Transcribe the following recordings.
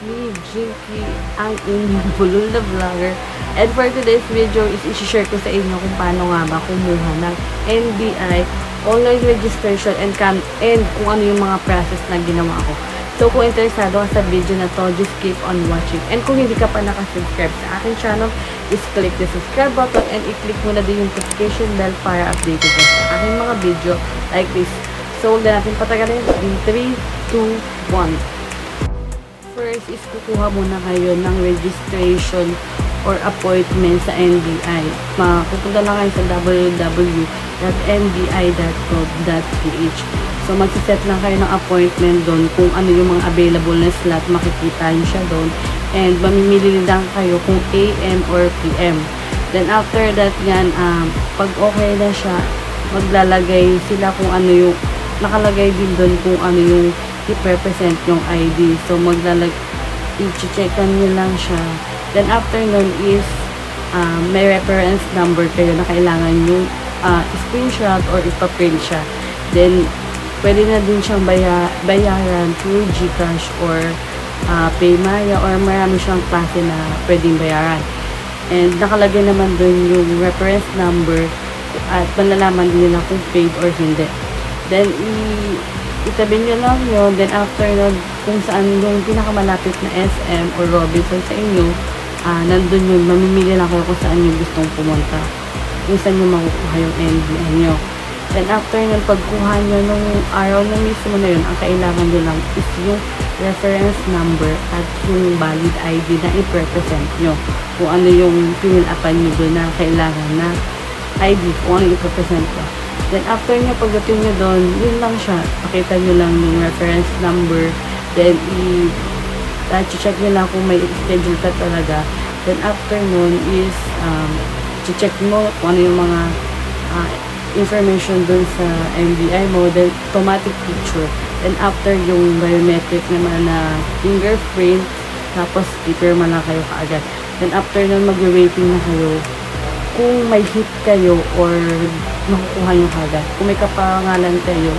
me, Jinky, ang inyong bulol na vlogger. And for today's video is i-share ko sa inyo kung paano nga ba kumuha ng NBI online registration and kung ano yung mga process na ginawa ko. So kung interesado ka sa video na to, just keep on watching. And kung hindi ka pa nakasubscribe sa aking channel, is click the subscribe button and i-click mo na din yung notification bell para updated ka sa aking mga video like this. So huwag na natin patagalin. In 3, 2, 1. First is kukuha muna kayo ng registration or appointment sa NBI. Pupunta lang kayo sa www.nbi.gov.ph. So magsiset lang kayo ng appointment doon kung ano yung mga available na slot, makikita nyo siya doon. And mamimili lang kayo kung AM or PM. Then after that yan, pag okay na siya, maglalagay sila kung ano yung, nakalagay din doon kung ano yung i-represent yung ID. So i-checkan nyo lang siya. Then after nun is may reference number kayo na kailangan nyo screenshot or ipa-print siya. Then pwede na din siyang bayaran through GCash or Paymaya or marami siyang klase na pwedeng bayaran. And nakalagay naman doon yung reference number at malalaman din nila kung paid or hindi. Then itabi nyo lang yun. Then after nun, kung saan yung pinakamalapit na SM or Robinson sa inyo, nandun yun, mamimili lang kayo kung saan yung gustong pumunta. Kung saan yung makukuha yung NBI nyo. Then after nun, pagkuha nyo nung araw na mismo na yun, ang kailangan nyo lang is yung reference number at yung valid ID na i-represent nyo. Kung ano yung pinilapan nyo doon na kailangan na ID, kung ano i-represent ko. Then after nyo, pagdating nyo doon, yun lang siya. Pakita nyo lang yung reference number. Then check nyo lang kung may schedule ka talaga. Then after nun is check mo kung ano yung mga information dun sa NBI mo, then automatic picture. Then after yung biometric naman na fingerprint, tapos ipirma lang kayo kaagad. Then after nun, mag-waiting na kayo kung may hit kayo or makukuha nyo kaagad. Kung may kapangalan kayo,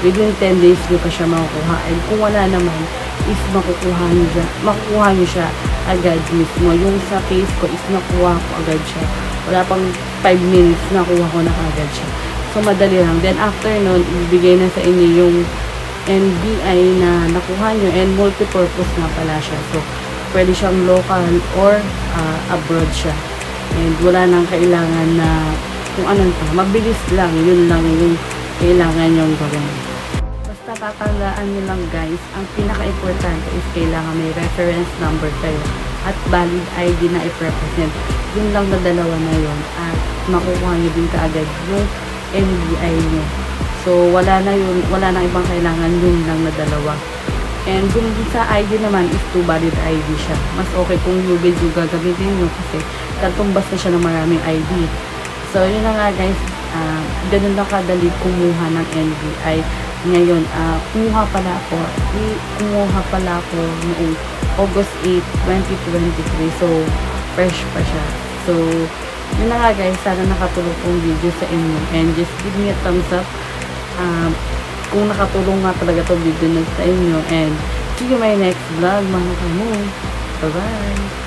within 10 days nyo pa siya makukuha. And kung wala naman, is makukuha nyo siya agad mismo. Yung sa case ko is nakuha ko agad siya. Wala pang 5 minutes nakuha ko na agad siya. So madali lang. Then after nun, ibigay na sa inyo yung NBI na nakuha nyo and multipurpose na pala siya. So pwede siyang local or abroad siya. And wala nang kailangan na kung anong pa. Mabilis lang. Yun lang yung kailangan yung gawin. Basta tatandaan nyo lang guys, ang pinaka-importante is kailangan may reference number kayo at valid ID na i-represent. Yun lang na dalawa na yun at makukuha nyo din kaagad yung NBI nyo. So wala na yun, wala na ibang kailangan, yun lang na dalawa. And kung sa ID naman is to valid ID siya. Mas okay kung new build yung gagamitin nyo kasi katumbas na siya ng maraming ID. So yun na nga guys, ganun lang kadali kumuha ng NBI. Ngayon, kumuha pala ako noong August 8, 2023. So, fresh pa siya. So, yun na nga guys, sana nakatulong tong video sa inyo. And just give me a thumbs up kung nakatulong nga talaga tong video na sa inyo. And see you my next vlog, mga kamo. Bye-bye!